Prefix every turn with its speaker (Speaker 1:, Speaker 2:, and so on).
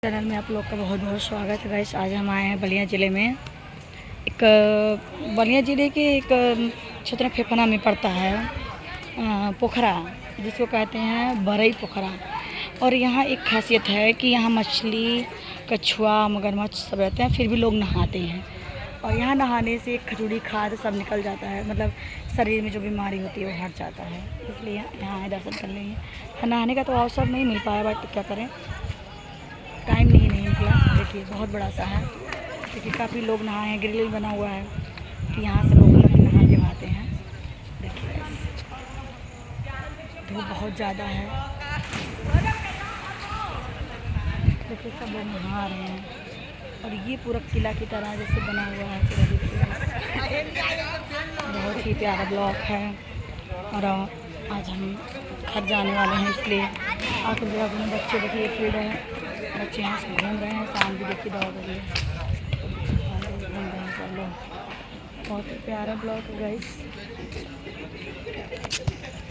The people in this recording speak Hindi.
Speaker 1: चैनल में आप लोग का बहुत बहुत स्वागत है गाइस। आज हम आए हैं बलिया ज़िले में। एक बलिया ज़िले के एक क्षेत्र फेफना में पड़ता है पोखरा, जिसको कहते हैं बरई पोखरा। और यहाँ एक खासियत है कि यहाँ मछली, कछुआ, मगरमच्छ सब रहते हैं, फिर भी लोग नहाते हैं। और यहाँ नहाने से खजूरी खाद सब निकल जाता है, मतलब शरीर में जो बीमारी होती है वो हट जाता है। इसलिए यहाँ आए दर्शन करने हैं। नहाने का तो अवसर नहीं मिल पाया, बट क्या करें, टाइम नहीं निकला। देखिए बहुत बड़ा सा है, देखिए काफ़ी लोग नहाए हैं। ग्रिल बना हुआ है कि यहाँ से लोग नहा के आते हैं। देखिए धूप बहुत ज़्यादा है, देखिए सब लोग नहा रहे हैं। और ये पूरा किला की तरह जैसे बना हुआ है पूरा। देखिए बहुत ही प्यारा ब्लॉक है। और आज हम घर जाने वाले हैं, इसलिए आकर जो अपने बच्चे देखिए खेल रहे हैं, बच्चे यहाँ से घूम रहे हैं। शाम भी देखिए 2 बजे घूम रहे हैं सब लोग। बहुत प्यारा ब्लॉक है गाइस।